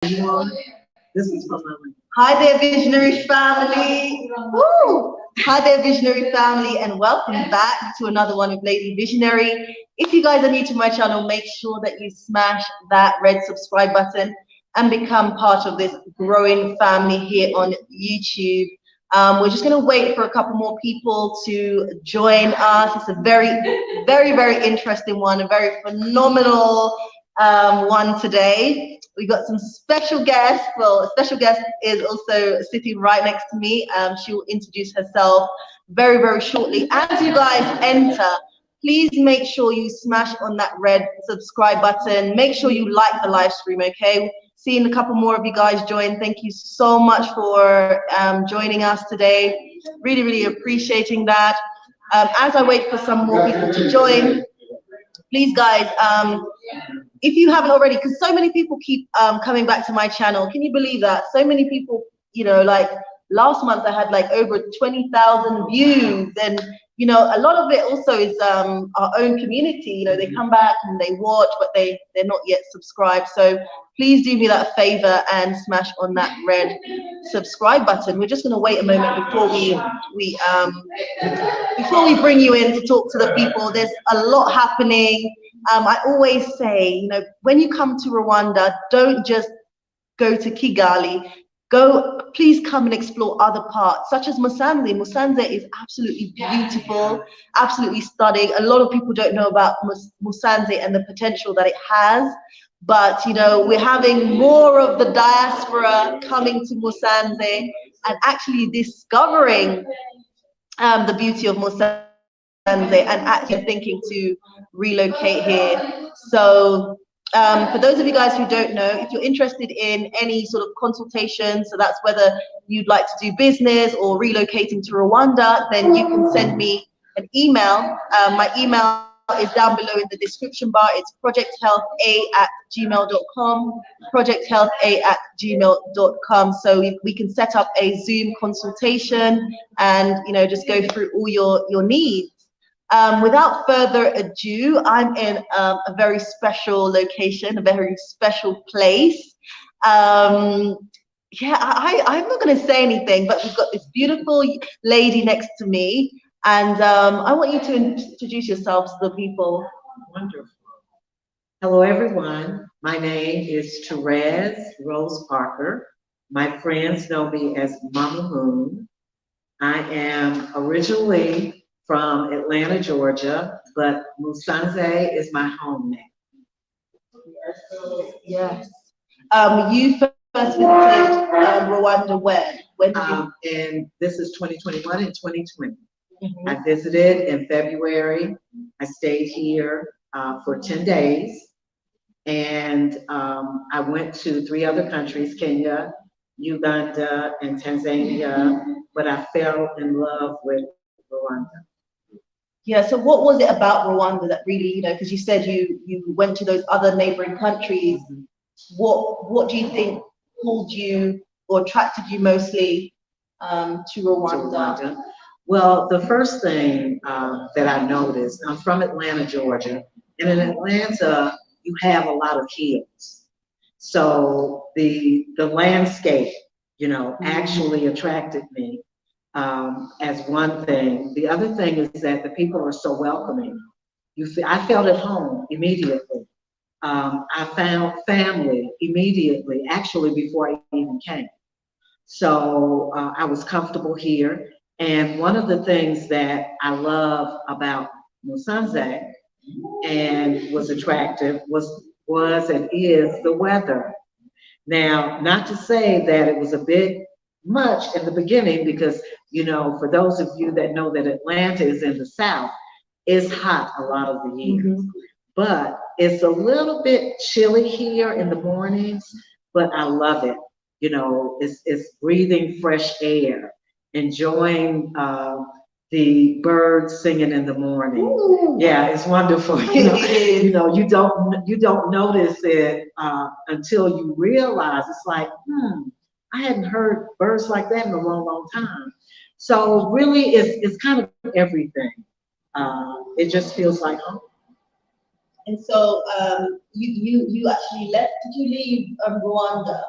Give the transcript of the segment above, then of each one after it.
This is from my Hi there, Visionary family. Woo! Hi there, Visionary family, and welcome back to another one of Lady Visionary. If you guys are new to my channel, make sure that you smash that red subscribe button and become part of this growing family here on YouTube. We're just going to wait for a couple more people to join us. It's a very interesting one, a very phenomenal one today. We got some special guests. Well, a special guest is also sitting right next to me. She will introduce herself very shortly. As you guys enter, please make sure you smash on that red subscribe button. Make sure you like the live stream, okay? Seeing a couple more of you guys join. Thank you so much for joining us today. Really appreciating that. As I wait for some more people to join, please guys, if you haven't already, because so many people keep coming back to my channel. Can you believe that? So many people, you know, like last month I had like over 20,000 views, and you know, a lot of it also is our own community. You know, they come back and they watch, but they're not yet subscribed. So please do me that favor and smash on that red subscribe button. We're just going to wait a moment before we bring you in to talk to the people. There's a lot happening. I always say, you know, when you come to Rwanda, don't just go to Kigali. Please come and explore other parts, such as Musanze. Musanze is absolutely beautiful, absolutely stunning. A lot of people don't know about Musanze and the potential that it has. But, you know, we're having more of the diaspora coming to Musanze and actually discovering the beauty of Musanze and actually thinking to relocate here. So for those of you guys who don't know, if you're interested in any sort of consultation, so that's whether you'd like to do business or relocating to Rwanda, then you can send me an email. My email is down below in the description bar. It's projecthealtha@gmail.com, projecthealtha@gmail.com. So we can set up a Zoom consultation and, you know, just go through all your needs. Without further ado, I'm in a very special location, a very special place. Yeah, I'm not going to say anything, but we've got this beautiful lady next to me, and I want you to introduce yourselves to the people. Wonderful. Hello, everyone. My name is Therese Rose Parker. My friends know me as Mama Moon. I am originally from Atlanta, Georgia, but Musanze is my home name. Yes. You first visited Rwanda when? When did you? And this is 2021 and 2020. Mm-hmm. I visited in February. I stayed here for 10 days. And I went to 3 other countries, Kenya, Uganda, and Tanzania, but I fell in love with Rwanda. Yeah, so what was it about Rwanda that really, you know, because you said you went to those other neighboring countries. Mm-hmm. What do you think pulled you or attracted you mostly to Rwanda? Well, the first thing that I noticed, I'm from Atlanta, Georgia, and in Atlanta, you have a lot of hills. So the landscape, you know, actually attracted me as one thing. The other thing is that the people are so welcoming. I felt at home immediately. I found family immediately, actually before I even came. So I was comfortable here. And one of the things that I love about Musanze and was attractive was and is the weather. Now, not to say that it was a bit much in the beginning, because, you know, for those of you that know that Atlanta is in the South, it's hot a lot of the year. Mm-hmm. But it's a little bit chilly here in the mornings, but I love it. You know, it's breathing fresh air, enjoying the birds singing in the morning. Ooh. Yeah, it's wonderful. You know, you don't notice it until you realize it's like, I hadn't heard birds like that in a long time. So really, it's kind of everything. It just feels like home. And so you actually left. Did you leave Rwanda?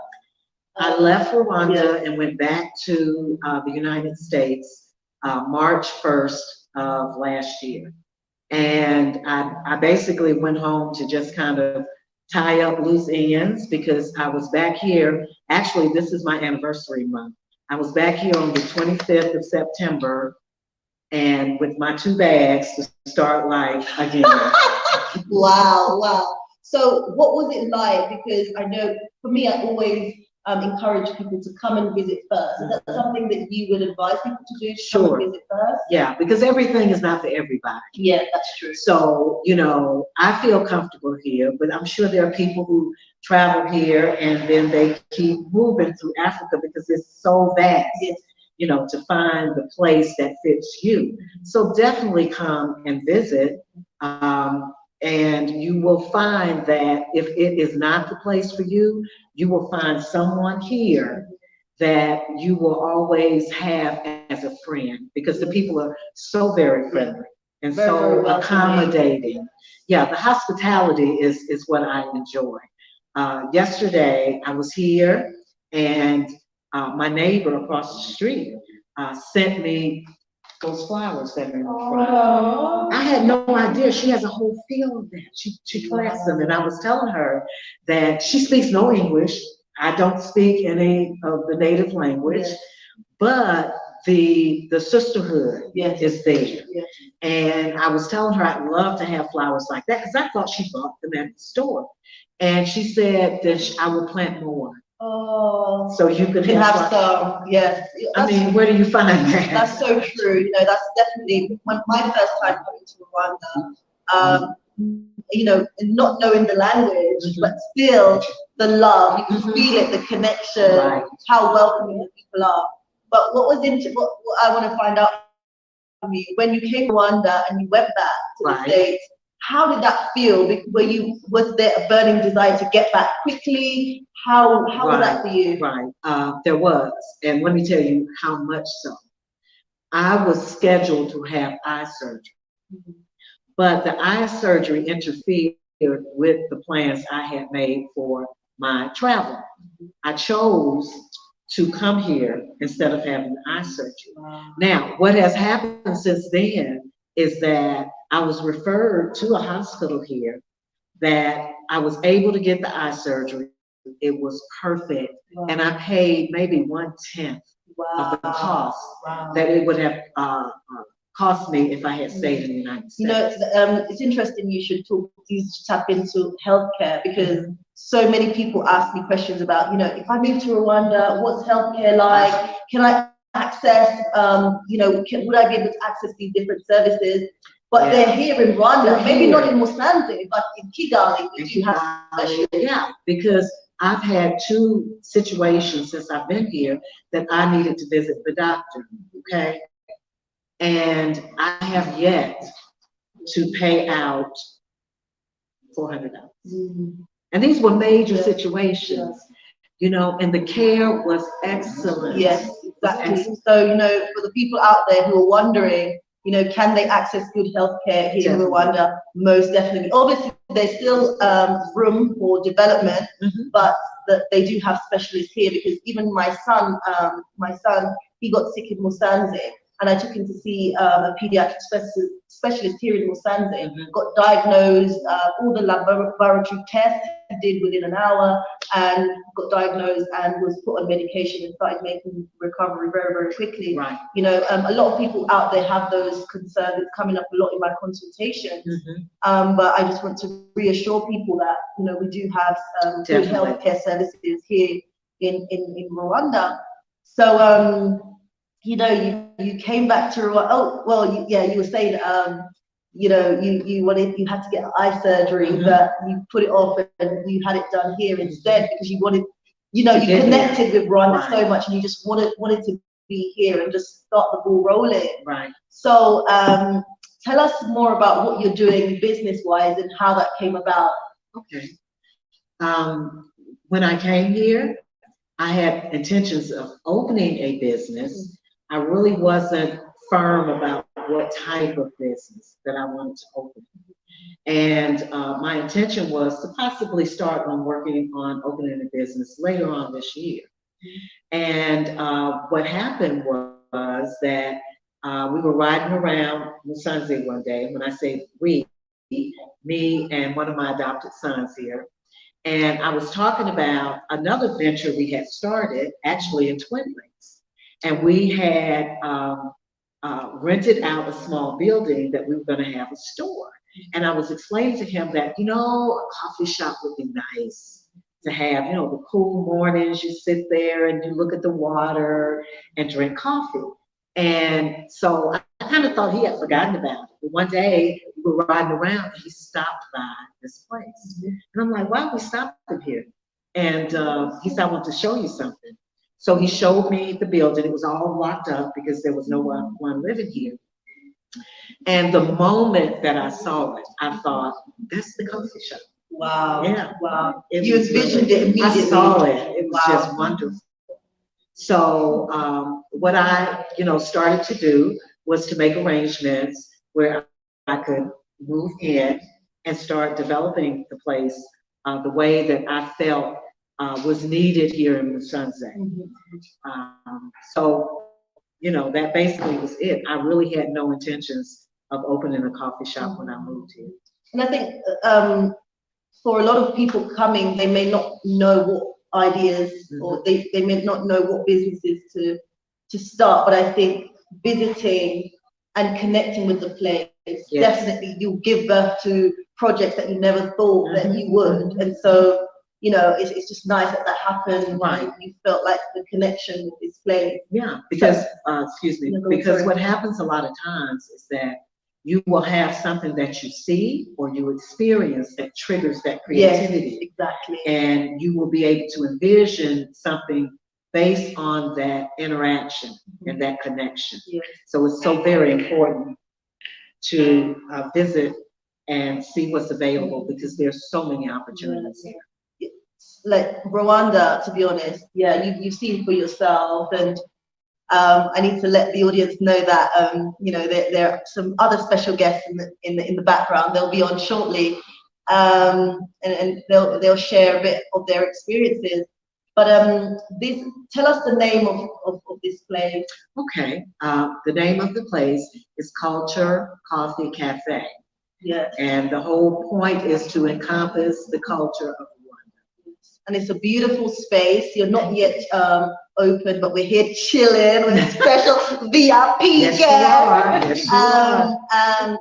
I left Rwanda and went back to the United States March 1st of last year. And I basically went home to just kind of tie up loose ends because I was back here. Actually, this is my anniversary month. I was back here on the 25th of September and with my 2 bags to start life again. Wow, wow. So what was it like? Because I know for me, I always encourage people to come and visit first. Is that something that you would advise people to do? Sure. Come and visit first? Yeah, because everything is not for everybody. Yeah, that's true. So, you know, I feel comfortable here, but I'm sure there are people who travel here and then they keep moving through Africa because it's so vast, you know, to find the place that fits you. So definitely come and visit. And you will find that if it is not the place for you, you will find someone here that you will always have as a friend because the people are so very friendly and very, so very accommodating. Yeah, the hospitality is what I enjoy. Yesterday I was here and my neighbor across the street sent me those flowers that are in the front. I had no idea. She has a whole field of them. She plants them. And I was telling her that she speaks no English. I don't speak any of the native language, but the sisterhood is there. And I was telling her I'd love to have flowers like that because I thought she bought them at the store. And she said that I will plant more. Oh, so you can have some, yes. I mean, where do you find that? That's so true. You know, that's definitely my first time coming to Rwanda. You know, not knowing the language, but still the love. You can feel it, the connection, how welcoming the people are. But what I want to find out from you, when you came to Rwanda and you went back to the States, how did that feel? Was there a burning desire to get back quickly? How was that for you? There was, and let me tell you how much so. I was scheduled to have eye surgery, but the eye surgery interfered with the plans I had made for my travel. I chose to come here instead of having eye surgery. Now, what has happened since then is that I was referred to a hospital here that I was able to get the eye surgery. It was perfect. And I paid maybe 1/10 of the cost that it would have cost me if I had stayed in the United States. You know, it's interesting you should tap into healthcare because so many people ask me questions about, you know, if I move to Rwanda, what's healthcare like? Can I access, you know, would I be able to access these different services? But they're here in Rwanda, maybe not in Musanze, but in Kigali, which you have specialists. Yeah, because I've had 2 situations since I've been here that I needed to visit the doctor, okay? And I have yet to pay out $400. And these were major situations, you know, and the care was excellent. Yes, exactly. So, you know, for the people out there who are wondering, you know, can they access good healthcare here in Rwanda? Most definitely. Obviously, there's still room for development, but they do have specialists here because even my son, he got sick in Musanze, and I took him to see a pediatric specialist here in Musanze, got diagnosed, all the laboratory tests he did within an hour, and got diagnosed and was put on medication and started making recovery very, very quickly. You know, a lot of people out there have those concerns. It's coming up a lot in my consultations. But I just want to reassure people that, you know, we do have good healthcare services here in Rwanda. So, you know, you came back to Rwanda. Oh, well, you were saying, you know, you had to get eye surgery, but you put it off and you had it done here instead because you wanted, you know, you connected with Rwanda so much and you just wanted to be here and just start the ball rolling. So, tell us more about what you're doing business-wise and how that came about. Okay. When I came here, I had intentions of opening a business. I really wasn't firm about what type of business that I wanted to open. And my intention was to possibly start on working on opening a business later on this year. And what happened was that we were riding around Musanze one day. When I say we, me and one of my adopted sons here. And I was talking about another venture we had started actually in Twin Lakes. And we had rented out a small building that we were going to have a store. And I was explaining to him that, you know, a coffee shop would be nice to have, you know, the cool mornings, you sit there and you look at the water and drink coffee. And so I kind of thought he had forgotten about it. But one day we were riding around and he stopped by this place. And I'm like, why are we stopping here? And he said, I want to show you something. So he showed me the building. It was all locked up because there was no one living here. And the moment that I saw it, I thought, that's the coffee shop. Wow. Yeah. Wow. You envisioned it immediately. I saw it. It was just wonderful. So what I, started to do was to make arrangements where I could move in and start developing the place the way that I felt was needed here in Musanze. So, that basically was it. I really had no intentions of opening a coffee shop when I moved here. And I think for a lot of people coming, they may not know what ideas or they may not know what businesses to start, but I think visiting and connecting with the place, definitely you'll give birth to projects that you never thought that you would. And so, it's just nice that happened. Right. You felt like the connection with this place. Yeah, because, because what happens a lot of times is that you will have something that you see or you experience that triggers that creativity. Yes, exactly. And you will be able to envision something based on that interaction and that connection. Yes. So it's so very important to visit and see what's available because there's so many opportunities here. Like Rwanda, to be honest, you've seen for yourself, and I need to let the audience know that there are some other special guests in the background. They'll be on shortly, and they'll share a bit of their experiences. But tell us the name of this place. Okay, the name of the place is Culture Coffee Cafe. Yes. And the whole point is to encompass the culture of Rwanda. And it's a beautiful space. You're not yet open, but we're here chilling with a special VIP guest.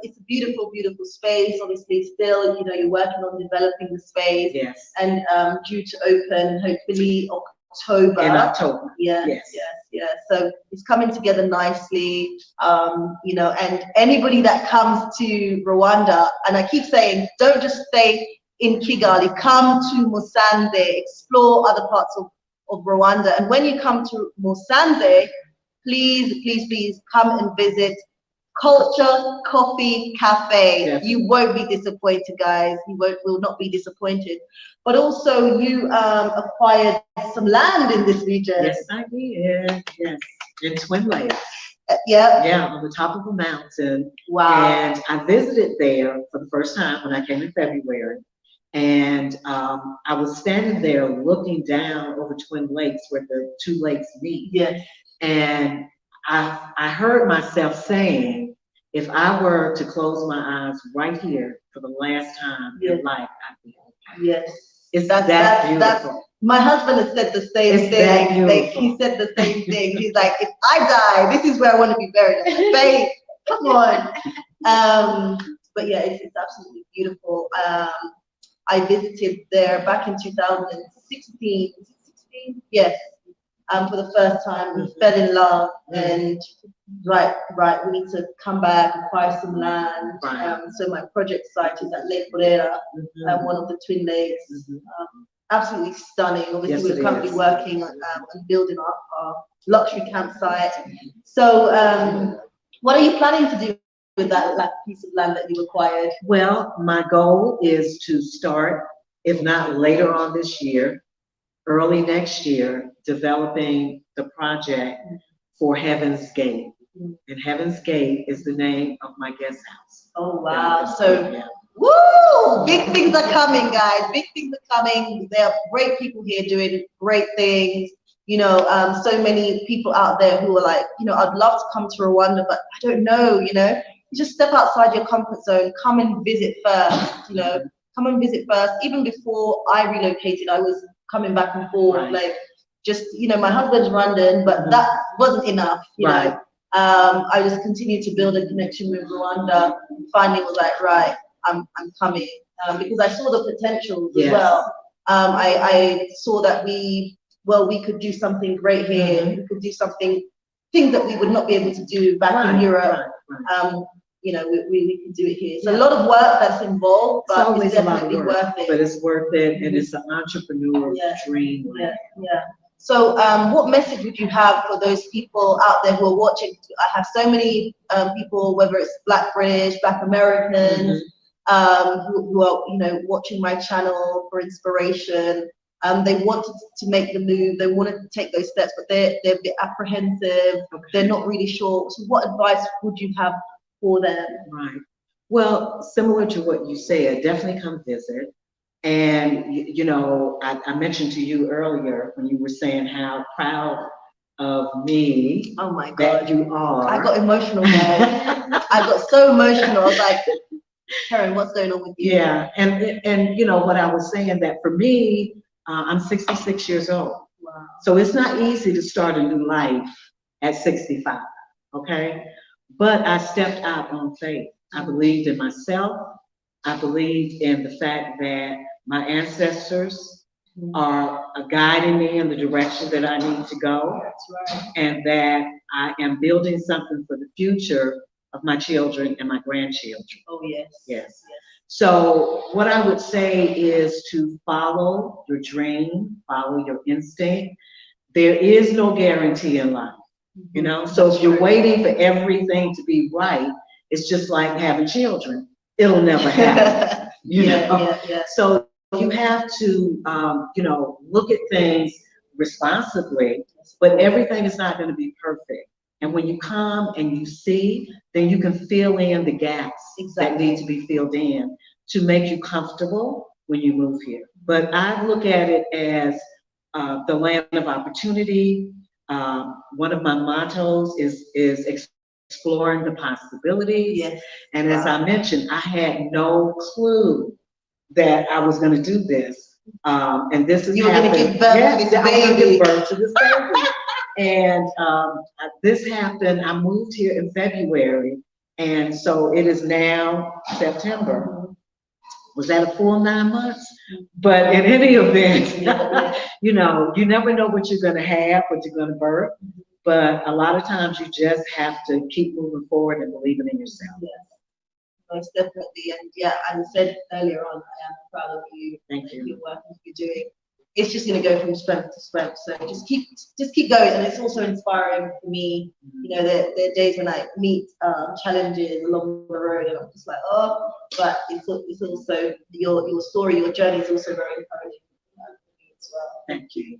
It's a beautiful, beautiful space. Obviously, still, you're working on developing the space. Yes. And due to open, hopefully October. In October. Yes. So it's coming together nicely. And anybody that comes to Rwanda, and I keep saying, don't just stay in Kigali, come to Musanze, explore other parts of Rwanda. And when you come to Musanze, please come and visit Culture Coffee Cafe. Yes. You won't be disappointed, guys. You will not be disappointed. But also you acquired some land in this region. Yes, I did. Yes, in Twin Lakes. Yeah, on the top of a mountain. Wow. And I visited there for the first time when I came in February. And I was standing there looking down over Twin Lakes where the two lakes meet. Yes. And I heard myself saying, if I were to close my eyes right here for the last time in life, I'd be okay. Yes. It's that beautiful. My husband has said the same thing. He said the same thing. He's like, if I die, this is where I want to be buried. Babe, come on. But yeah, it's absolutely beautiful. I visited there back in 2016. Yes, for the first time. We fell in love, and right, we need to come back, acquire some land. Right. So my project site is at Lake Burera, one of the Twin Lakes. Absolutely stunning. Obviously, we're currently working on building our luxury campsite. So, what are you planning to do with that piece of land that you acquired? Well, my goal is to start, if not later on this year, early next year, developing the project for Heaven's Gate. And Heaven's Gate is the name of my guest house. Oh, wow. So, woo! Big things are coming, guys. Big things are coming. There are great people here doing great things. You know, so many people out there who are like, you know, I'd love to come to Rwanda, but I don't know, you know. You just step outside your comfort zone. Come and visit first, you know. Come and visit first. Even before I relocated, I was coming back and forth, like, just, you know, my husband's Rwandan, but that wasn't enough, you know. I just continued to build a connection with Rwanda. Finally was like, right, I'm coming, because I saw the potential as well. I saw that we could do something great here. We could do things that we would not be able to do back in Europe. You know, we can do it here. So a lot of work that's involved, but it's definitely worth it. But it's worth it, and it's an entrepreneurial dream. So what message would you have for those people out there who are watching? I have so many people, whether it's Black British, Black Americans, who are, you know, watching my channel for inspiration. They wanted to make the move, they wanted to take those steps, but they're a bit apprehensive, they're not really sure. So what advice would you have for them? Right. Well, similar to what you said, definitely come visit. And, you know, I mentioned to you earlier when you were saying how proud of me that you are. I got emotional, guys. I got so emotional. I was like, Karen, what's going on with you? Yeah, and you know what I was saying, that for me, I'm 66 years old. Wow. So it's not easy to start a new life at 65, okay? But I stepped out on faith. I believed in myself. I believed in the fact that my ancestors are guiding me in the direction that I need to go. That's right. And that I am building something for the future of my children and my grandchildren. Oh, yes. Yes. So what I would say is to follow your dream, follow your instinct. There is no guarantee in life, you know? So if you're waiting for everything to be right, it's just like having children. It'll never happen, you know? So you have to, you know, look at things responsibly, but everything is not going to be perfect. And when you come and you see, then you can fill in the gaps that need to be filled in to make you comfortable when you move here. But I look at it as the land of opportunity. One of my mottos is exploring the possibilities. Yes. And as I mentioned, I had no clue that I was going to do this. And this is you were going to give birth to this baby. I was going to give birth to this baby. And this happened, I moved here in February, and so it is now September. Was that a full 9 months? But in any event, you know, you never know what you're going to have, what you're going to birth. But a lot of times you just have to keep moving forward and believing in yourself. Yes, most definitely. And yeah, as I said earlier on, I am proud of you. Thank you. The work that you're doing. It's just going to go from strength to strength. So just keep going. And it's also inspiring for me. You know, there are days when I meet challenges along the road, and I'm just like, oh, but it's also your story, your journey is also very encouraging for me as well. Thank you.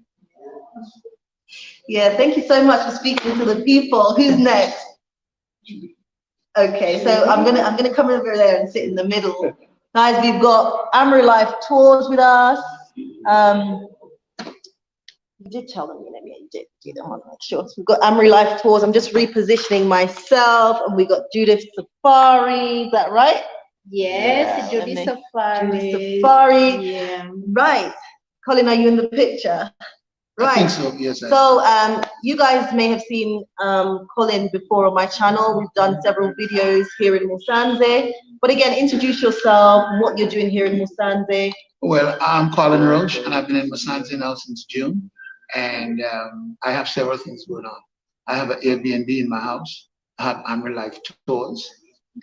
Yeah, thank you so much for speaking to the people. Who's next? Okay, so I'm gonna come over there and sit in the middle. Guys, we've got Amryllifetours with us. You did tell them, you did do them, I'm not sure. So we've got Amryllifetours. I'm just repositioning myself, and we got Judith Safari. Is that right? Yes, Judith Safari. Judith Safari. Yeah. Right. Colin, are you in the picture? Right. I think so, yes. So you guys may have seen Colin before on my channel. We've done several videos here in Musanze. But again, introduce yourself, what you're doing here in Musanze. Well, I'm Colin Roche, and I've been in Musanze now since June. And I have several things going on. I have an Airbnb in my house. I have Amryllifetours.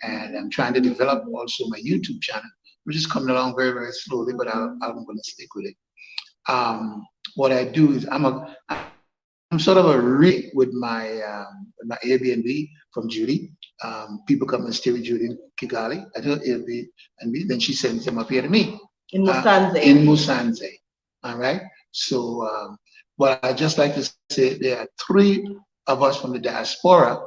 And I'm trying to develop also my YouTube channel, which is coming along very, very slowly, but I'm going to stick with it. What I do is I'm sort of a rig with my Airbnb from Judy. People come and stay with Judy in Kigali at her Airbnb, then she sends them up here to me. In Musanze. In Musanze. All right. So what I just like to say, there are 3 of us from the diaspora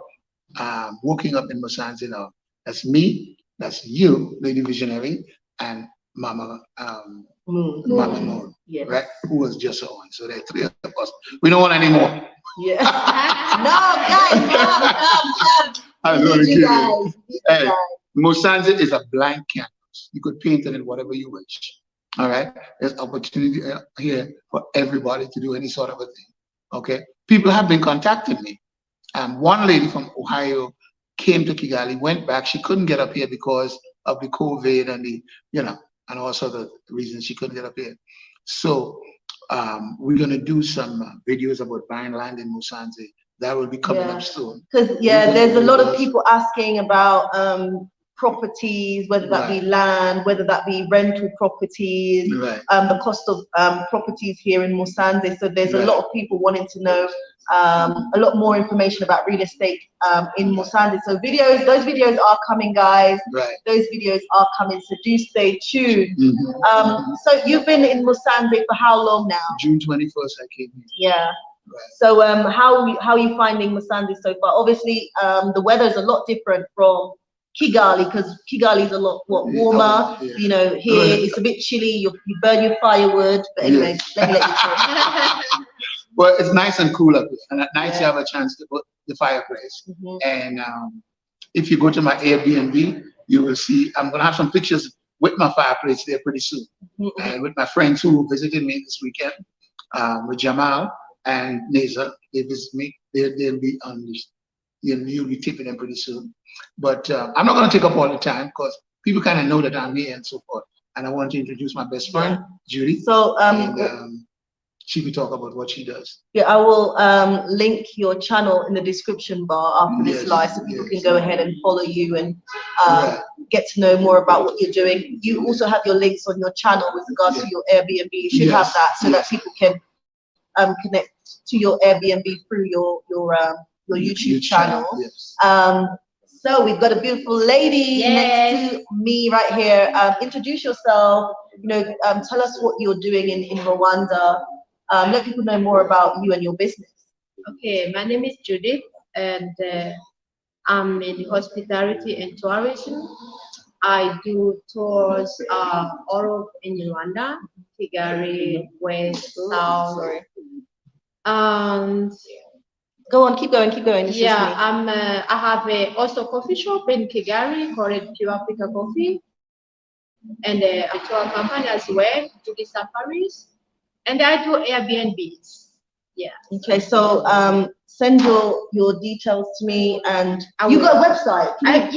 working up in Musanze now. That's me, that's you, Lady Visionary, and Mama Mama Moon, Yes. right? Who was just on. So there are three of us. We don't want any more. Yeah. No, guys, I'm we only need you kidding. guys. We need you Hey, guys. Musanze is a blank canvas. You could paint on it whatever you wish. All right. There's opportunity here for everybody to do any sort of a thing. Okay. People have been contacting me. One lady from Ohio came to Kigali, went back. She couldn't get up here because of the COVID and the, and also the reasons she couldn't get up here. So we're gonna do some videos about buying land in Musanze. That will be coming up soon. Because there's a lot of people asking about properties, whether that be land, whether that be rental properties, the cost of properties here in Musanze. So there's a lot of people wanting to know a lot more information about real estate in Musanze. So those videos are coming, guys. Those videos are coming, so do stay tuned. So you've been in Musanze for how long now? June 21st I came here. Yeah. So how are you finding Musanze so far? Obviously, the weather is a lot different from Kigali, because Kigali is a lot warmer. You know, here it's a bit chilly. You burn your firewood. But anyway, let me let you talk. Well, it's nice and cool up here, and at night you have a chance to put the fireplace. And if you go to my Airbnb, you will see I'm gonna have some pictures with my fireplace there pretty soon, and with my friends who visited me this weekend, with Jamal and Neza. They visit me. They'll be on this. You'll be tipping them pretty soon. But I'm not going to take up all the time because people kind of know that I'm here and so forth. And I want to introduce my best friend, Judy. So she will talk about what she does. Yeah, I will link your channel in the description bar after this live, so people can go ahead and follow you and get to know more about what you're doing. You also have your links on your channel with regards to your Airbnb. You should have that so that people can connect to your Airbnb through your YouTube channel. So we've got a beautiful lady next to me right here. Introduce yourself. Tell us what you're doing in Rwanda. Let people know more about you and your business. Okay, my name is Judith, and I'm in hospitality and tourism. I do tours all in Rwanda, Kigali, West, South. And go on, keep going. I have also coffee shop in Kigali called Pure Africa Coffee, and a tour company as well, Judy Safaris, and I do Airbnbs. Yeah. Okay, so send your details to me, and you got a website? My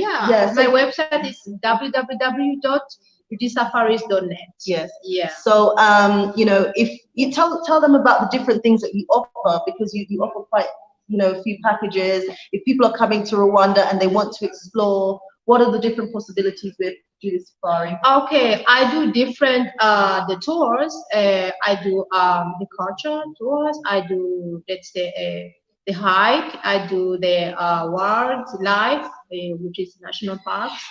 website is www.judysafaris.net. Yes. Yeah. So if you tell them about the different things that you offer, because you offer quite a few packages. If people are coming to Rwanda and they want to explore, what are the different possibilities with Judy Safari? Okay, I do different the tours. I do the culture tours. I do, let's say, the hike. I do the wildlife, which is national parks.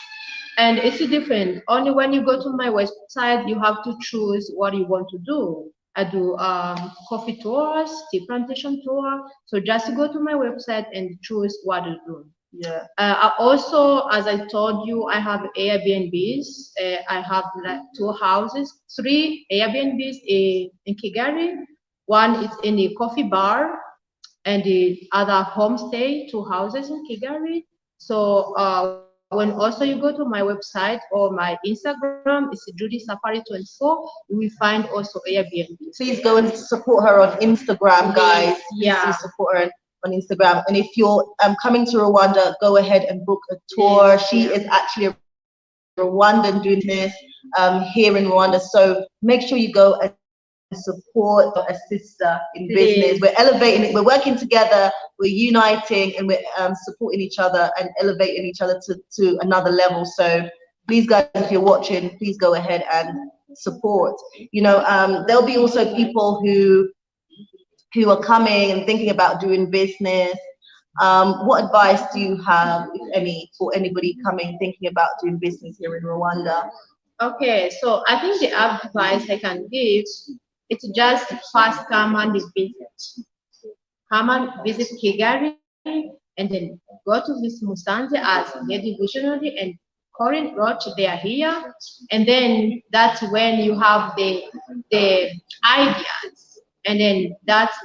And it's different. Only when you go to my website, you have to choose what you want to do. I do coffee tours, tea plantation tour. So just go to my website and choose what to do. Yeah. I also, as I told you, I have Airbnbs. I have like 3 Airbnbs in Kigali. One is in a coffee bar, and the other homestay, 2 houses in Kigali. So when also you go to my website or my Instagram, it's Judy Safari 24, you will find also Airbnb. Please go and support her on Instagram, guys. Yeah. Please support her on Instagram. And if you're coming to Rwanda, go ahead and book a tour. She is actually a Rwandan doing this here in Rwanda. So make sure you go and support a sister in business. We're elevating it, we're working together, we're uniting, and we're supporting each other and elevating each other to another level. So please, guys, if you're watching, please go ahead and support. There'll be also people who are coming and thinking about doing business. What advice do you have, if any, for anybody coming thinking about doing business here in Rwanda? Okay, so I think the advice I can give, it's just first come and visit. Come and visit Kigali, and then go to this Musanze as Lady Visionary and Corinne Roach, they are here. And then that's when you have the ideas. And then that's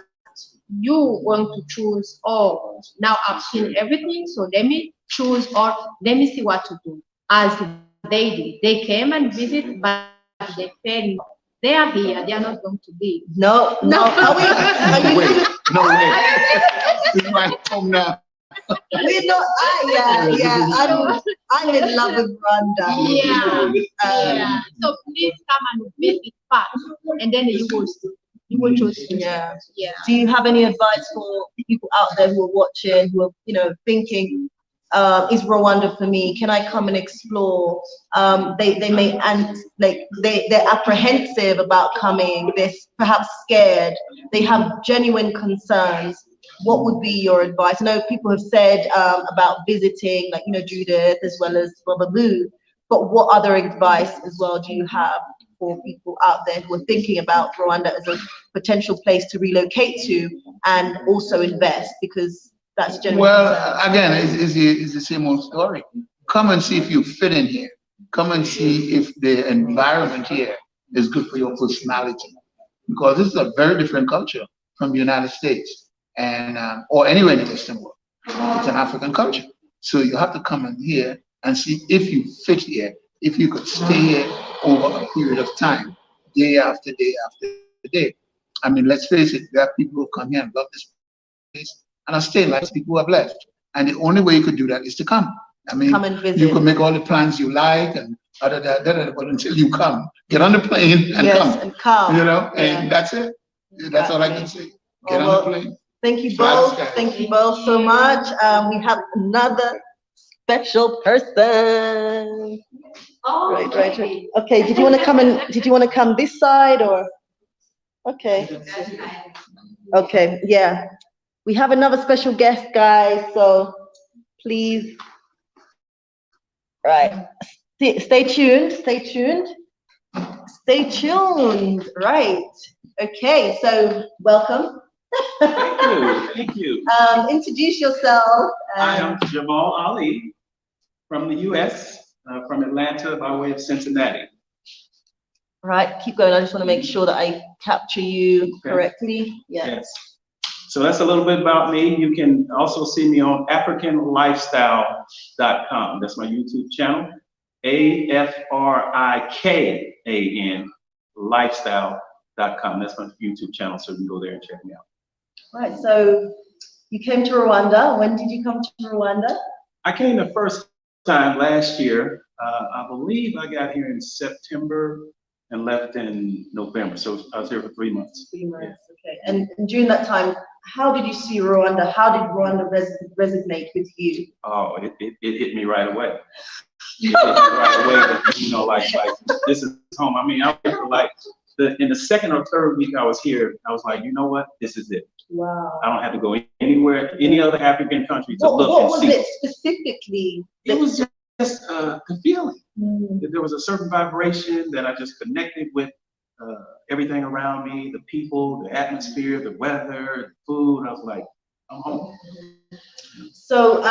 you want to choose, oh, now I've seen everything, so let me choose or let me see what to do. As they did. They came and visited, but they said no. They are here, they are not going to leave. No. Are you Wait, no way. It's my home now. We're not. I'm in love with Rwanda. Yeah. So please come and visit first, and then you will choose. Yeah. Yeah. Do you have any advice for people out there who are watching, who are, thinking, is Rwanda for me? Can I come and explore? They may, and like they're apprehensive about coming. They're perhaps scared. They have genuine concerns. What would be your advice? I know people have said about visiting, like Judith as well as Babalu. But what other advice as well do you have for people out there who are thinking about Rwanda as a potential place to relocate to and also invest, because that's generally again, it's the same old story. Come and see if you fit in here. Come and see if the environment here is good for your personality, because this is a very different culture from the United States and or anywhere in the Western world. It's an African culture, so you have to come in here and see if you fit here, if you could stay here over a period of time, day after day after day. I mean, let's face it, there are people who come here and love this place and are staying, like people who have left. And the only way you could do that is to come. I mean, come and visit. You can make all the plans you like and but until you come, get on the plane and come. And come. And that's it. That's all I can say. Get on the plane. Thank you both. Thank you both so much. We have another special person. Oh, Right. Okay, did you want to come this side or? Okay. Okay, yeah. We have another special guest, guys, so please. Right. Stay tuned. Right. Okay, so welcome. Thank you. Introduce yourself. I am Jamal Ali from the U.S., from Atlanta by way of Cincinnati. Right, keep going. I just want to make sure that I capture you correctly. Yes. So that's a little bit about me. You can also see me on Afrikanlifestyle.com. That's my YouTube channel. AFRIKAN lifestyle.com. That's my YouTube channel, so you can go there and check me out. Right, so you came to Rwanda. When did you come to Rwanda? I came the first time last year. I believe I got here in September and left in November. So I was here for 3 months. 3 months, okay. And during that time, how did you see Rwanda? How did Rwanda resonate with you? Oh, it hit me right away. It hit me right away. Like this is home. I mean, I was like, in the second or third week I was here, I was like, you know what? This is it. Wow. I don't have to go anywhere, any other African country to look what and was see. it specifically? It was just the feeling. There was a certain vibration that I just connected with everything around me, the people, the atmosphere, the weather, the food. I was like, I'm home. So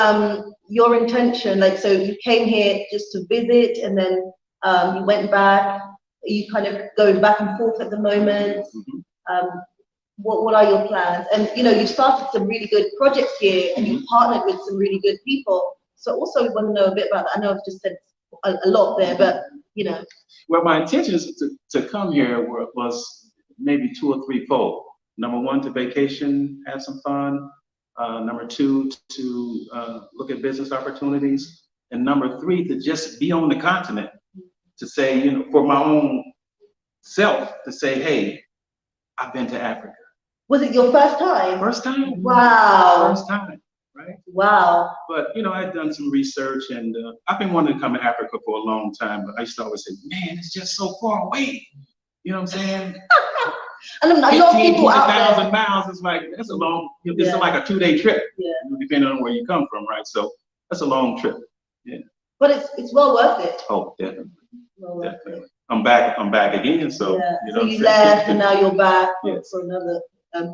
your intention, so you came here just to visit and then you went back. Are you kind of going back and forth at the moment? What are your plans? And you started some really good projects here and you partnered with some really good people. So also we want to know a bit about that. I know I've just said a lot there, but Well, my intentions to come here was maybe 2 or 3-fold. Number one, to vacation, have some fun. Number two, to look at business opportunities. And number three, to just be on the continent, to say, for my own self, to say, hey, I've been to Africa. Was it your first time? First time. Wow. First time, right? Wow. But, I'd done some research and I've been wanting to come to Africa for a long time, but I used to always say, man, it's just so far away. You know what I'm saying? And a lot of people out there. 20,000 miles is like, that's a long, it's like a 2-day trip. Yeah. Depending on where you come from, right? So that's a long trip. Yeah. But it's well worth it. Oh, definitely. Well worth Definitely. I'm back again. So, yeah. So you left and now you're back yes. for another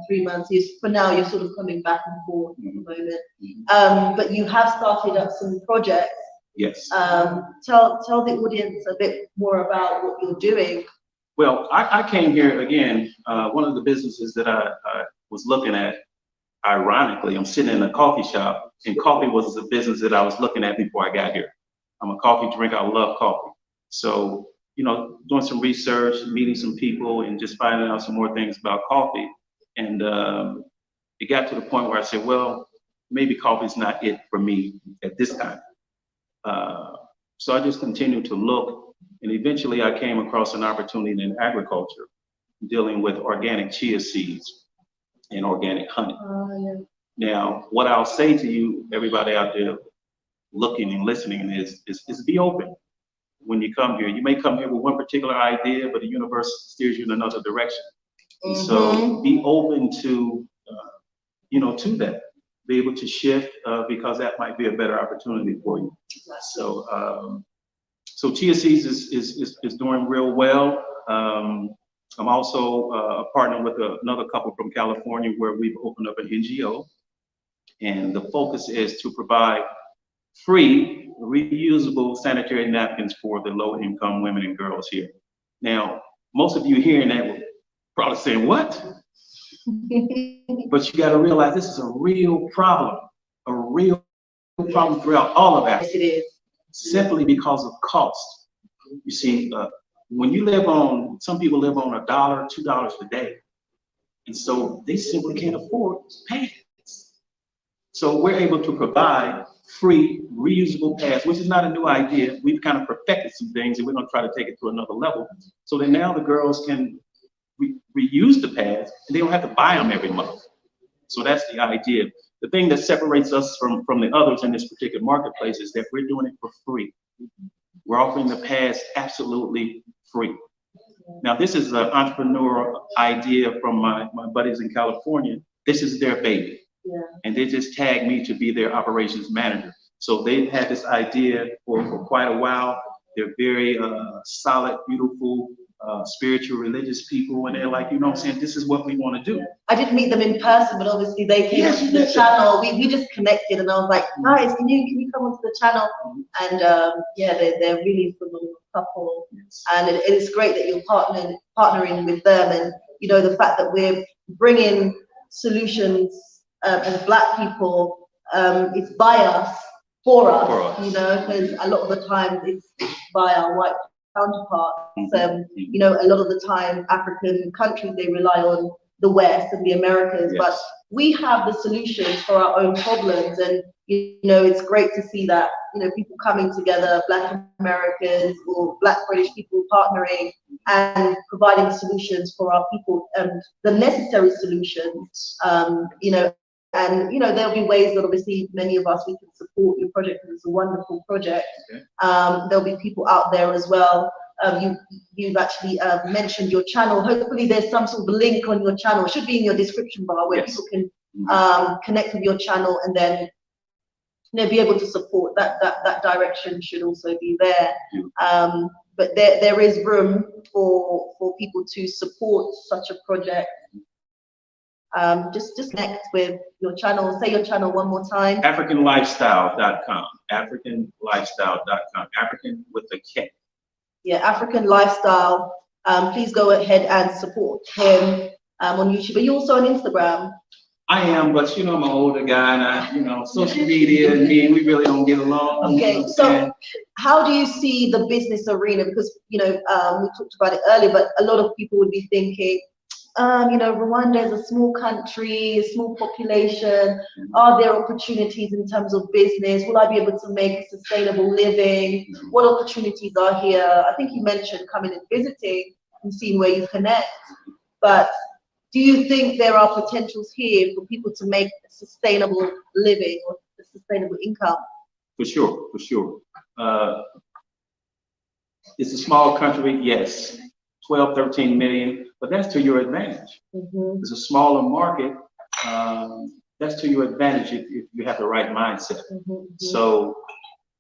3 months. For now, you're sort of coming back and forth at the moment. But you have started up some projects. Yes. Tell the audience a bit more about what you're doing. Well, I came here again. One of the businesses that I was looking at, ironically, I'm sitting in a coffee shop, and coffee was a business that I was looking at before I got here. I'm a coffee drinker. I love coffee. So, you know, doing some research, meeting some people, and just finding out some more things about coffee. And it got to the point where I said, well, maybe coffee's not it for me at this time. So I just continued to look, and eventually I came across an opportunity in agriculture, dealing with organic chia seeds and organic honey. Yeah. Now, what I'll say to you, everybody out there looking and listening, is be open when you come here. You may come here with one particular idea, but the universe steers you in another direction. And so be open to, you know, to that. Be able to shift because that might be a better opportunity for you. So chia seeds is doing real well. I'm also a partner with another couple from California where we've opened up an NGO, and the focus is to provide free reusable sanitary napkins for the low-income women and girls here. Now, most of you hearing that will probably saying, what? But you got to realize this is a real problem throughout all of Africa. Yes, it is. Simply because of cost. You see, when you live on, some people live on $1, $2 a day, and so they simply can't afford pads. So we're able to provide free reusable pads, which is not a new idea. We've kind of perfected some things, and we're going to try to take it to another level, so that now the girls can reuse the pads, and they don't have to buy them every month. So that's the idea. The thing that separates us from the others in this particular marketplace is that we're doing it for free. We're offering the pads absolutely free. Now, this is an entrepreneurial idea from my buddies in California. This is their baby. Yeah. And they just tagged me to be their operations manager. So they've had this idea for quite a while. They're very solid, beautiful, spiritual, religious people, and they're like, you know what I'm saying, this is what we want to do. I didn't meet them in person, but obviously they came onto the channel. We just connected, and I was like, guys, can you come onto the channel? And yeah, they're really phenomenal couple, and it is great that you're partnering with them, and you know, the fact that we're bringing solutions as Black people, it's by us, for us, you know, because a lot of the time it's by our white counterparts. You know, a lot of the time African countries, they rely on the West and the Americas, but we have the solutions for our own problems. And you know, it's great to see that, you know, people coming together, Black Americans or Black British people partnering and providing solutions for our people, the necessary solutions. You know, and you know, there'll be ways that obviously many of us, we can support your project, because it's a wonderful project. There'll be people out there as well. You've actually mentioned your channel. Hopefully there's some sort of link on your channel. It should be in your description bar where people can connect with your channel, and then, you know, be able to support that direction should also be there. But there is room for people to support such a project. Just connect with your channel. Say your channel one more time. Afrikanlifestyle.com. Afrikanlifestyle.com. African with a K. Yeah, African Lifestyle. Please go ahead and support him on YouTube. Are you also on Instagram? I am, but you know, I'm an older guy, and you know, social media and me, we really don't get along. Okay, you know, so how do you see the business arena? Because, you know, we talked about it earlier, but a lot of people would be thinking, you know, Rwanda is a small country, a small population. Are there opportunities in terms of business? Will I be able to make a sustainable living? What opportunities are here? I think you mentioned coming and visiting and seeing where you connect. But do you think there are potentials here for people to make a sustainable living or a sustainable income? For sure, for sure. It's a small country, yes. 12, 13 million, but that's to your advantage. It's a smaller market, that's to your advantage if you have the right mindset. So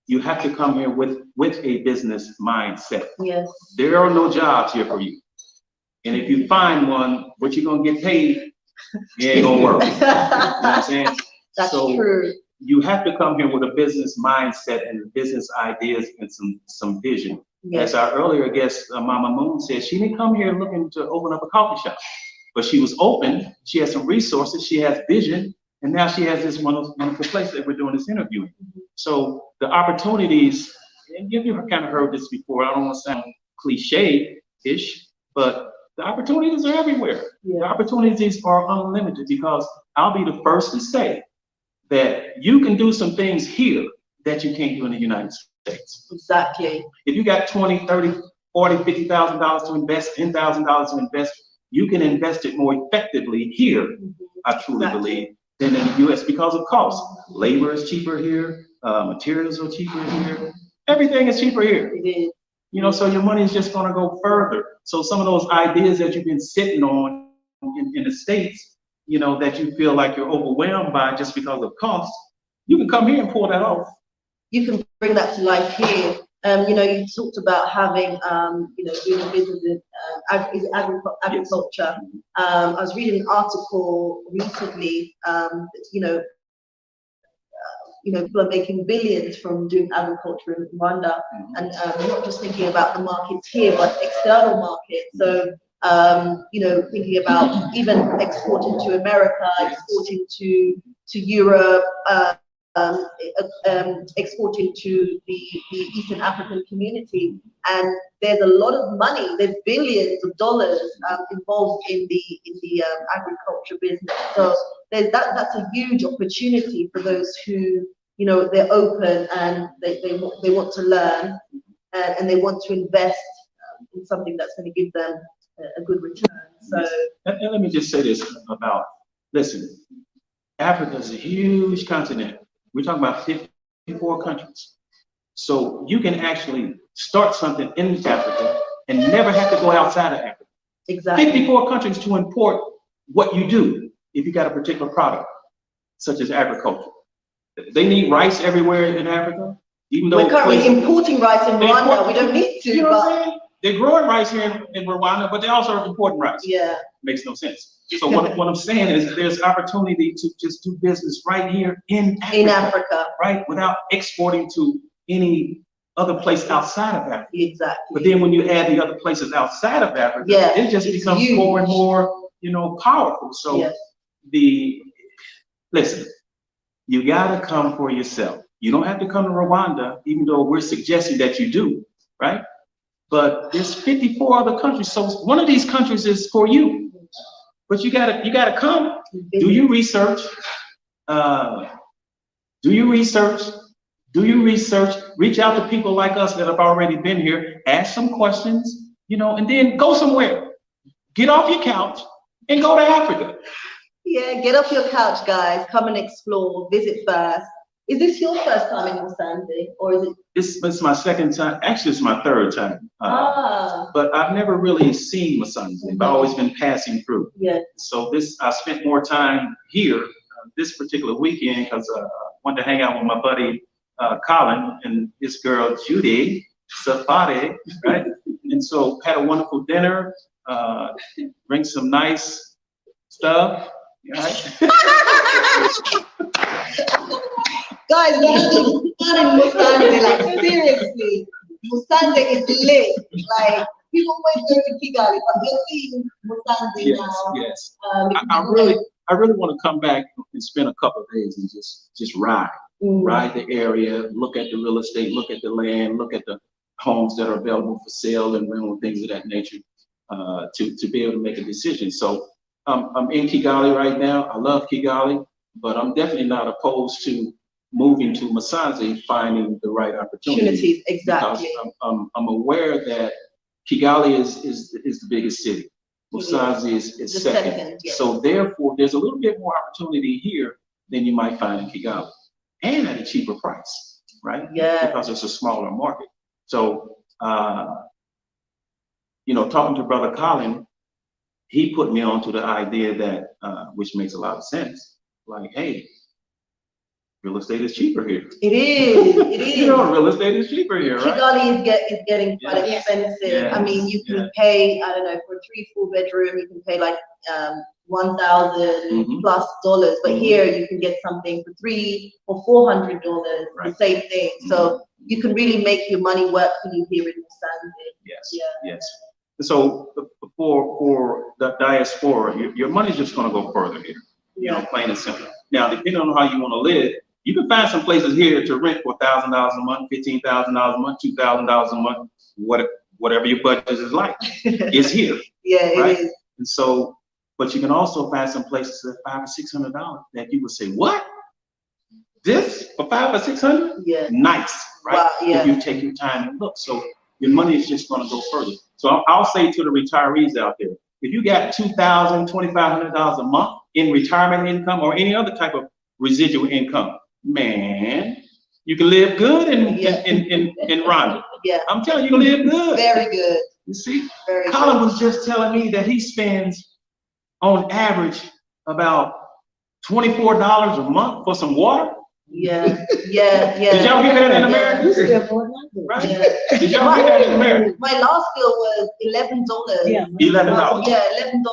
you have to come here with a business mindset. There are no jobs here for you. And if you find one, what you're gonna get paid it ain't gonna work. You know what I'm saying? That's So true. you have to come here with a business mindset and business ideas and some vision. Yes. As our earlier guest, Mama Moon said, she didn't come here looking to open up a coffee shop, but she was open. She has some resources. She has vision, and now she has this wonderful place that we're doing this interview in. So the opportunities, and you've kind of heard this before. I don't want to sound cliche-ish, but the opportunities are everywhere. Yeah. The opportunities are unlimited, because I'll be the first to say that you can do some things here that you can't do in the United States. Exactly. If you got 20, 30, 40, $50,000 to invest, $10,000 to invest, you can invest it more effectively here, I truly believe, than in the US because of cost. Labor is cheaper here, materials are cheaper here, everything is cheaper here. It is. You know, so your money is just gonna go further. So some of those ideas that you've been sitting on in the States, you know, that you feel like you're overwhelmed by just because of cost, you can come here and pull that off. You can bring that to life here. You know, you talked about having, you know, doing a business in agriculture. I was reading an article recently, people are making billions from doing agriculture in Rwanda, and not just thinking about the markets here, but external markets. So, thinking about even exporting to America, exporting to Europe, exporting to the Eastern African community, and there's a lot of money. There's billions of dollars involved in the agriculture business. So that's a huge opportunity for those who, you know, they're open and they want to learn and they want to invest in something that's going to give them a good return. So and let me just say this about, listen, Africa is a huge continent. We're talking about 54 countries. So you can actually start something in Africa and never have to go outside of Africa. Exactly. 54 countries to import what you do if you got a particular product, such as agriculture. They need rice everywhere in Africa, even though we're currently importing rice in Rwanda. We don't need to. You know what I'm saying? They're growing rice here in Rwanda, but they also are importing rice. Yeah. Makes no sense. So what I'm saying is there's opportunity to just do business right here in Africa, right? Without exporting to any other place outside of Africa. Exactly. But then when you add the other places outside of Africa, it just becomes huge. More and more, you know, powerful. So listen, you gotta come for yourself. You don't have to come to Rwanda, even though we're suggesting that you do, right? But there's 54 other countries, so one of these countries is for you. But you gotta come. Do your research. Do your research. Reach out to people like us that have already been here. Ask some questions, you know, and then go somewhere. Get off your couch and go to Africa. Yeah, get off your couch, guys. Come and explore. Visit first. Is this your first time in Musanze, or is it? It's my second time. Actually, it's my third time. But I've never really seen Musanze. I've always been passing through. Yeah. So I spent more time here this particular weekend because I wanted to hang out with my buddy Colin and his girl Judy Safari, right? And so had a wonderful dinner. Drink some nice stuff. Right? Guys, we're having fun in Musanze, like seriously. Musanze is lit. Like people always go to Kigali, but we're seeing Musanze now. Yes. I really want to come back and spend a couple of days and just ride the area, look at the real estate, look at the land, look at the homes that are available for sale and rental, things of that nature, to be able to make a decision. So I'm in Kigali right now. I love Kigali, but I'm definitely not opposed to moving to Musanze, finding the right opportunities. Exactly. Because I'm aware that Kigali is the biggest city. Musanze is second. Yes. So therefore, there's a little bit more opportunity here than you might find in Kigali, and at a cheaper price, right? Yeah. Because it's a smaller market. So, talking to Brother Colin, he put me onto the idea that, which makes a lot of sense. Like, hey, real estate is cheaper here. It is. It is. Real estate is cheaper here, right? Kigali is getting quite expensive. Yes. I mean, you can pay, I don't know, for a 3-4 bedroom, you can pay like $1,000 plus dollars, but here you can get something for $300 or $400, the same thing. So you can really make your money work for you here in Musanze. Yes, yes. So for the diaspora, your money's just going to go further here. You know, plain and simple. Now, depending on how you want to live, you can find some places here to rent for $1,000 a month, $15,000 a month, $2,000 a month, whatever your budget is like, is here. Yeah, right? it is. And so, but you can also find some places at $500 or $600 that people say, what? This for $500 or $600? Yeah. Nice, right? Wow, yeah. If you take your time and look. So your money is just going to go further. So I'll say to the retirees out there, if you got $2,000, $2,500 a month in retirement income or any other type of residual income, man, you can live good in Rwanda. Yeah. I'm telling you, you can live good. Very good. You see, Very Colin good. was just telling me that he spends on average about $24 a month for some water. Yeah, yeah, yeah. Did y'all hear that in America? Right? Yeah. Did y'all hear that in America? My last bill was $11. Yeah. $11. Yeah, $11.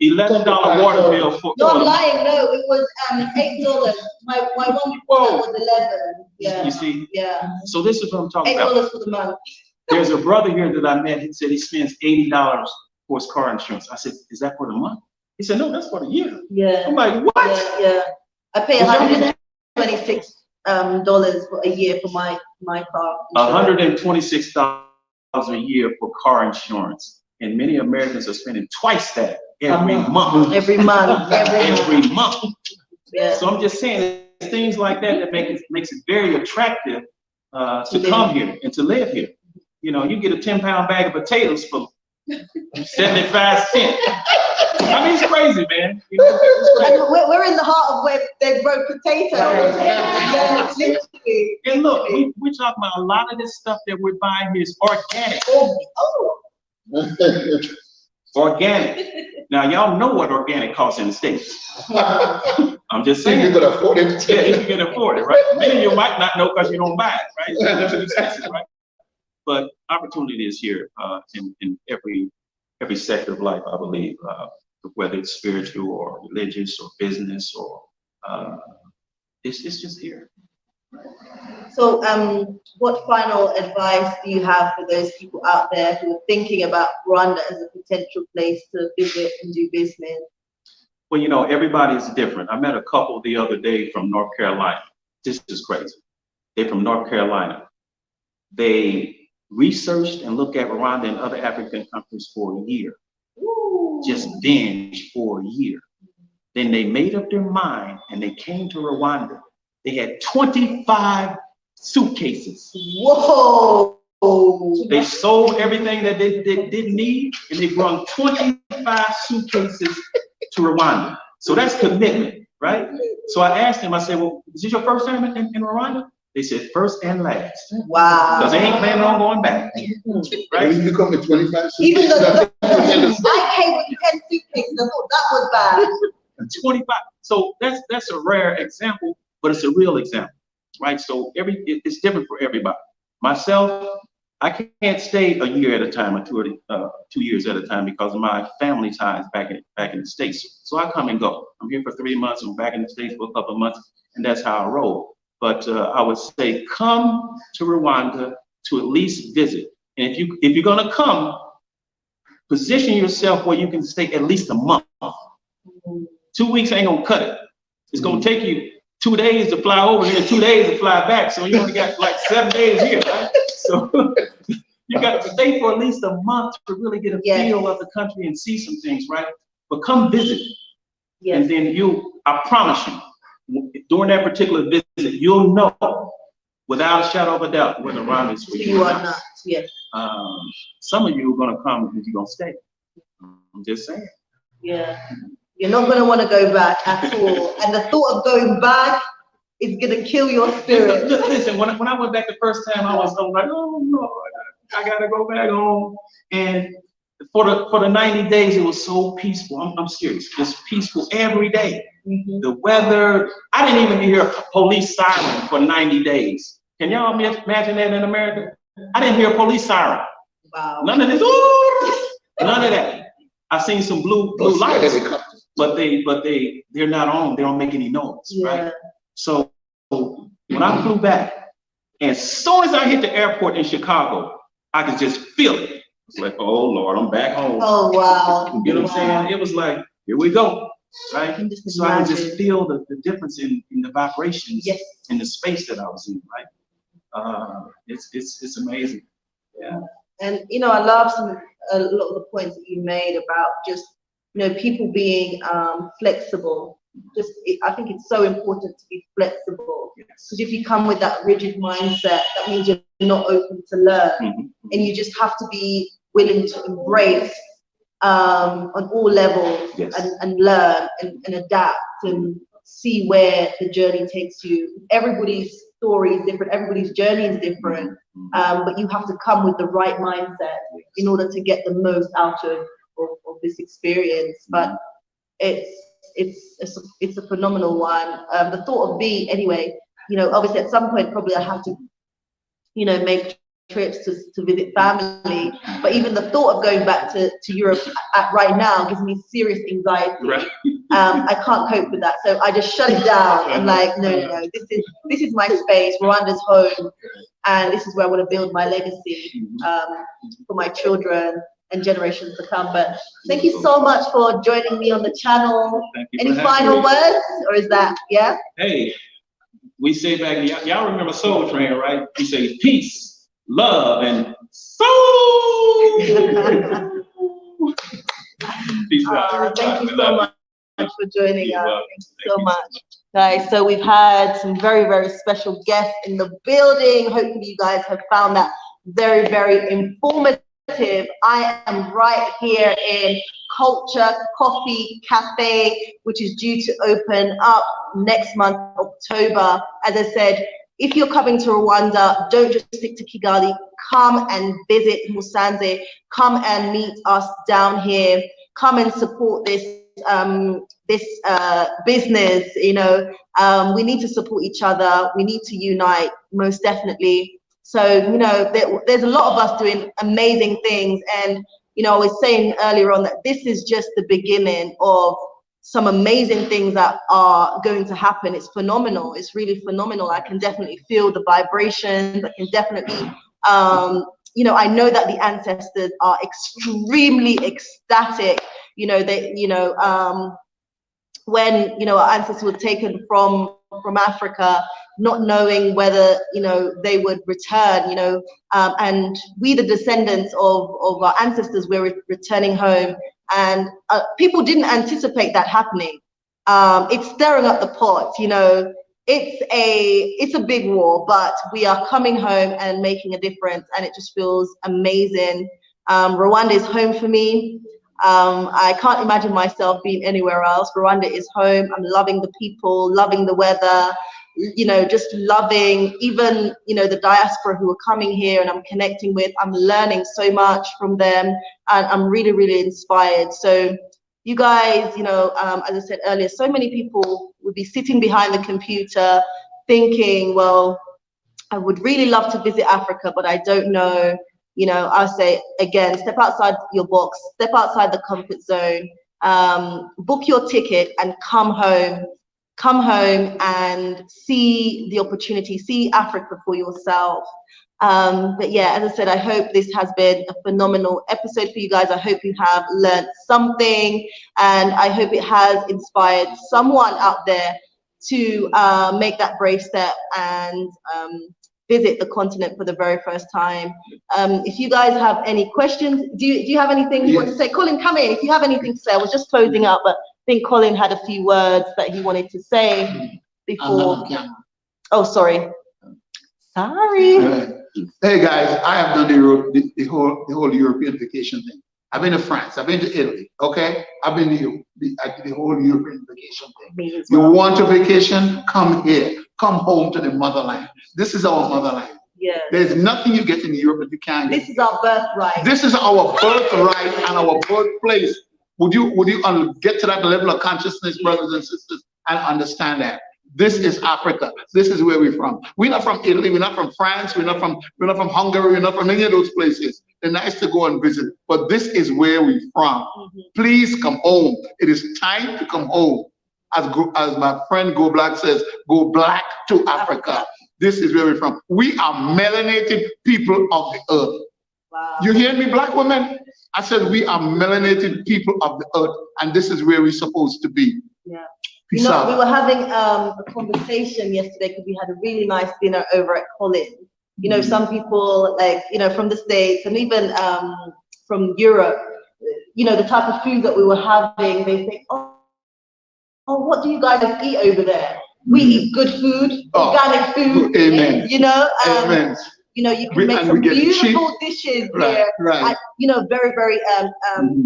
$11 water bill for. No, I'm lying. No, it was $8. My one before was 11. Yeah. You see? Yeah. So this is what I'm talking about. $8 for the month. There's a brother here that I met. He said he spends $80 for his car insurance. I said, is that for the month? He said, no, that's for the year. Yeah. I'm like, what? Yeah, yeah. I pay $126 for a year for my car. $126 a year for car insurance, and many Americans are spending twice that every month. Every month. Every month. Yeah. So I'm just saying, it's things like that that makes it very attractive to come here and to live here. You know, you get a 10-pound bag of potatoes for 75 cents. I mean, it's crazy, man. You know, it's crazy. And we're in the heart of where they grow potatoes. Yeah, literally. And look, we're talking about a lot of this stuff that we're buying here is organic. Oh. Organic. Now, y'all know what organic costs in the States. I'm just saying. You can afford it. Yeah, you can afford it, right? Many of you might not know because you don't buy it, right? It's too expensive, right? But opportunity is here in every sector of life, I believe, whether it's spiritual or religious or business or it's just here. So, what final advice do you have for those people out there who are thinking about Rwanda as a potential place to visit and do business? Well, you know, everybody is different. I met a couple the other day from North Carolina. This is crazy. They're from North Carolina. They researched and looked at Rwanda and other African countries for a year. Ooh. Just binge for a year. Then they made up their mind and they came to Rwanda. They had 25 suitcases. Whoa! They sold everything that they didn't need, and they brought 25 suitcases to Rwanda. So that's commitment, right? So I asked them, I said, well, is this your first time in Rwanda? They said, first and last. Wow. Because they ain't planning on going back. Right? When you come with 25 Even though suitcases, I came with 10 suitcases, I thought that was bad. 25. So that's a rare example, but it's a real example, right? So it's different for everybody. Myself, I can't stay a year at a time or 2 years at a time because of my family ties back in the States. So I come and go. I'm here for 3 months. I'm back in the States for a couple of months, and that's how I roll. But I would say come to Rwanda to at least visit. And if you're gonna come, position yourself where you can stay at least a month. 2 weeks ain't gonna cut it. It's gonna take you 2 days to fly over here, 2 days to fly back. So you only got like 7 days here, right? So you got to stay for at least a month to really get a feel of the country and see some things, right? But come visit. Yes. And then I promise you, during that particular visit, you'll know without a shadow of a doubt whether Rwanda is for you. You are not, yes. Some of you are gonna come because you're gonna stay. I'm just saying. Yeah. You're not going to want to go back at all. And the thought of going back is going to kill your spirit. Listen, when I went back the first time, I was like, oh no, I gotta go back home. And for the 90 days, it was so peaceful. I'm serious, just peaceful every day. Mm-hmm. The weather, I didn't even hear a police siren for 90 days. Can y'all imagine that in America? I didn't hear a police siren. Wow. None of this, ooh, none of that. I seen some blue lights. but they're not on. They don't make any noise, right? So when I flew back, as soon as I hit the airport in Chicago, I could just feel it. It's like, oh Lord, I'm back home. Oh wow. You know what I'm saying? It was like, here we go, right? So I could just imagine. feel the difference in the vibrations Yes. in the space that I was in, right? It's amazing. Yeah. And you know, I love a lot of the points that you made about just, you know, people being flexible. I think it's so important to be flexible, because if you come with that rigid mindset, that means you're not open to learn, and you just have to be willing to embrace on all levels, and learn and adapt and see where the journey takes you. Everybody's story is different, everybody's journey is different, but you have to come with the right mindset in order to get the most out of this experience. But it's a phenomenal one. The thought of anyway, you know, obviously at some point probably I have to, you know, make trips to visit family, but even the thought of going back to Europe right now gives me serious anxiety. Right. I can't cope with that, so I just shut it down. I'm like, no, this is my space. Rwanda's home, and this is where I want to build my legacy for my children and generations to come. But thank you so much for joining me on the channel. Any final words, or is that, yeah? Hey, we say back, y'all remember Soul Train, right? We say peace, love, and soul. Peace out. Thank you so much for joining us. Thank you so much. Guys, so we've had some very, very special guests in the building. Hopefully you guys have found that very, very informative. I am right here in Culture Coffee Cafe, which is due to open up next month, October. As I said, if you're coming to Rwanda, don't just stick to Kigali. Come and visit Musanze. Come and meet us down here. Come and support this business. You know, we need to support each other. We need to unite, most definitely. So, you know, there's a lot of us doing amazing things. And, you know, I was saying earlier on that this is just the beginning of some amazing things that are going to happen. It's phenomenal. It's really phenomenal. I can definitely feel the vibrations. I can definitely, you know, I know that the ancestors are extremely ecstatic. You know, when, you know, our ancestors were taken from Africa, not knowing whether, you know, they would return, you know, and we, the descendants of our ancestors, we're returning home, and people didn't anticipate that happening. It's stirring up the pot, you know. It's a big war, but we are coming home and making a difference, and it just feels amazing. Rwanda is home for me. I can't imagine myself being anywhere else. Rwanda is home. I'm loving the people, loving the weather, you know, just loving even, you know, the diaspora who are coming here and I'm connecting with. I'm learning so much from them, and I'm really, really inspired. So you guys, you know, as I said earlier, so many people would be sitting behind the computer thinking, well, I would really love to visit Africa, but I don't know. You know, I say again, step outside your box, step outside the comfort zone, book your ticket and come home and see the opportunity, see Africa for yourself. But yeah, as I said, I hope this has been a phenomenal episode for you guys. I hope you have learned something, and I hope it has inspired someone out there to make that brave step and visit the continent for the very first time. If you guys have any questions, do you have anything you want to say? Colin, come in. If you have anything to say, I was just closing up, but I think Colin had a few words that he wanted to say before. Oh, sorry. Sorry. Hey guys, I have done the whole European vacation thing. I've been to France. I've been to Italy. Okay, I've been to the whole European vacation thing. You want a vacation? Come here. Come home to the motherland. This is our motherland. Yeah. There's nothing you get in Europe that you can't get. This is our birthright. This is our birthright and our birthplace. Would you get to that level of consciousness, brothers and sisters, and understand that this is Africa? This is where we're from. We're not from Italy. We're not from France. We're not from Hungary. We're not from any of those places. They're nice to go and visit, but this is where we're from. Please come home. It is time to come home. As my friend Go Black says, go black to Africa. This is where we're from. We are melanated people of the earth. Wow. You hear me, black women? I said we are melanated people of the earth, and this is where we're supposed to be. Yeah. Peace You know, out. we were having a conversation yesterday because we had a really nice dinner over at Collins. You know, some people, like, you know, from the States and even from Europe, you know, the type of food that we were having, they think, oh, what do you guys eat over there? We eat good food, organic food. Amen. You know, Amen. you know, you can make some beautiful dishes here, Right. you know, very, very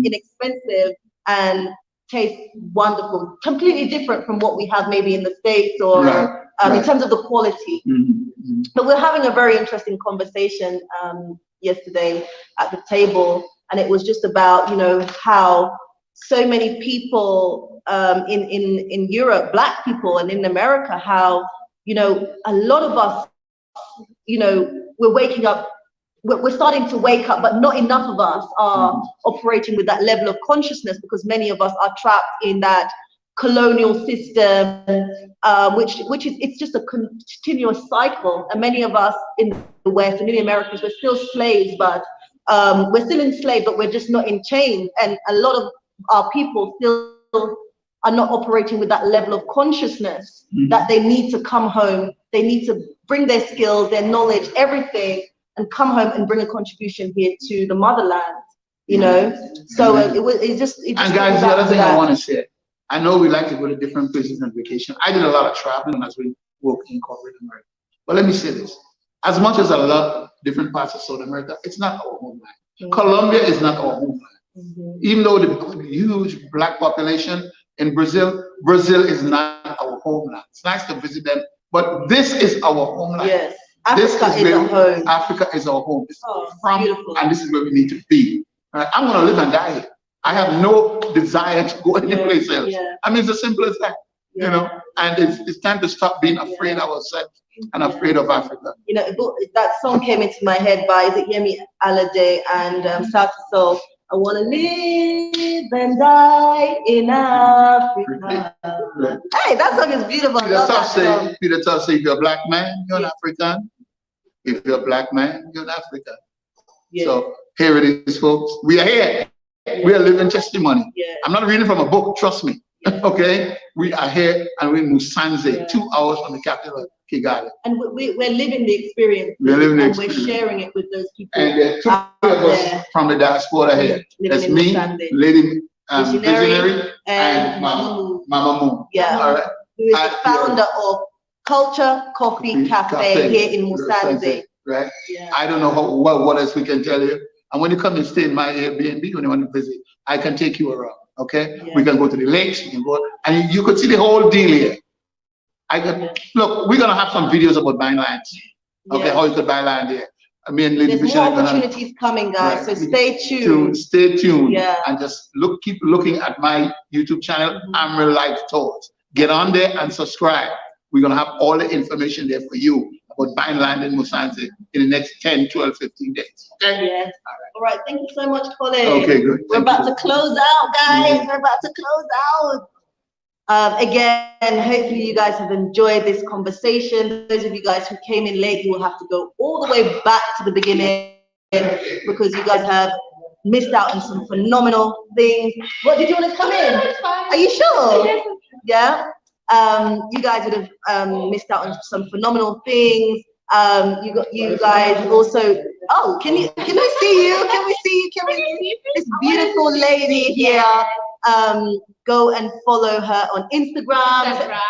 inexpensive and taste wonderful. Completely different from what we have maybe in the States or in terms of the quality. But we're having a very interesting conversation yesterday at the table, and it was just about, you know, how so many people in Europe, black people, and in America, how, you know, a lot of us, you know, we're waking up, we're starting to wake up, but not enough of us are operating with that level of consciousness, because many of us are trapped in that colonial system, which is, it's just a continuous cycle. And many of us in the West and in the Americas, we're still slaves, but we're still enslaved, but we're just not in chains. And a lot of our people still are not operating with that level of consciousness that they need to come home. They need to bring their skills, their knowledge, everything, and come home and bring a contribution here to the motherland, you know? So it just and guys, the other thing I want to say, I know we like to go to different places on vacation. I did a lot of traveling as we worked in corporate America. But let me say this. As much as I love different parts of South America, it's not our homeland. Colombia is not our homeland. Even though the huge black population in Brazil, Brazil is not our homeland. It's nice to visit them, but this is our homeland. Yes, Africa is our home. Africa is our home. This is beautiful. And this is where we need to be. I'm going to live and die here. I have no desire to go anyplace else. I mean, it's as simple as that, you know, and it's time to stop being afraid of ourselves and afraid of Africa. You know, that song came into my head by, is it Yemi Alade and South Soul? I want to live and die in Africa. Hey, that song is beautiful. Peter Tough say, if you're a black man, you're an African. If you're a black man, you're an African. So here it is, folks. We are here. We are living testimony. I'm not reading from a book, trust me. Okay? We are here and we're in Musanze, 2 hours from the capital, Kigali. And we're living the experience. We're living the experience. And we're sharing it with those people. And there are two of us from the diaspora here. That's me, Lady Visionary, and Mama Moon. Yeah. All right. Who is the founder of Culture Coffee Cafe here in Musanze. Right? Yeah. I don't know what else we can tell you. And when you come and stay in my Airbnb, when you want to visit, I can take you around. Okay? We can go to the lakes, we can go, and you could see the whole deal here. Look, we're gonna have some videos about buying lands. Okay, how you could buy land here. I mean, there's more opportunities coming, guys. So stay tuned. Stay tuned. And just keep looking at my YouTube channel, Amryllifetours. Get on there and subscribe. We're gonna have all the information there for you about buying land in Musanze in the next 10, 12, 15 days. Okay? Yes. All right. Thank you so much, Colin. Okay, good. We're about to close out, guys. We're about to close out. Again, hopefully you guys have enjoyed this conversation. Those of you guys who came in late, you will have to go all the way back to the beginning because you guys have missed out on some phenomenal things. What, did you want to come in? Are you sure? Yeah. You guys would have missed out on some phenomenal things. You guys also. Oh, can we see you? Can we see you? Can we see this beautiful lady here? Go and follow her on Instagram.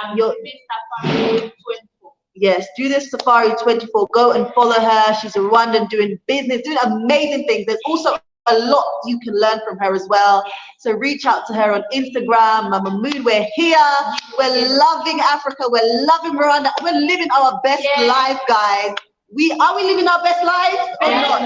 Yes, do this Safari 24. Go and follow her. She's a Rwandan doing business, doing amazing things. There's also a lot you can learn from her as well. So reach out to her on Instagram. Mama Moon, we're here. We're loving Africa. We're loving Rwanda. We're living our best life, guys. Are we living our best lives or not?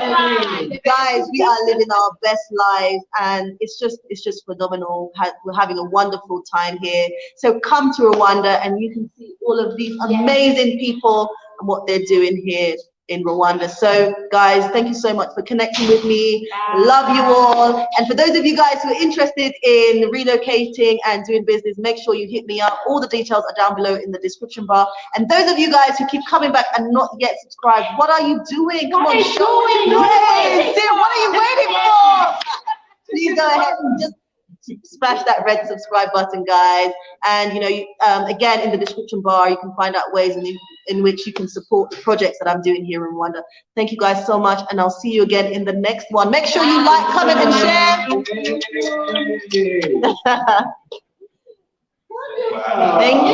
Guys, we are living our best lives, and it's just phenomenal. We're having a wonderful time here. So come to Rwanda and you can see all of these amazing people and what they're doing here. in Rwanda. So guys, thank you so much for connecting with me. Love you all. And for those of you guys who are interested in relocating and doing business, make sure you hit me up. All the details are down below in the description bar. And those of you guys who keep coming back and not yet subscribed, what are you doing? Come on, show me. What are you waiting for? Please go ahead and just smash that red subscribe button, guys. And you know, again, in the description bar, you can find out ways in which you can support the projects that I'm doing here in Rwanda. Thank you guys so much, and I'll see you again in the next one. Make sure you like, comment, and share. Thank you.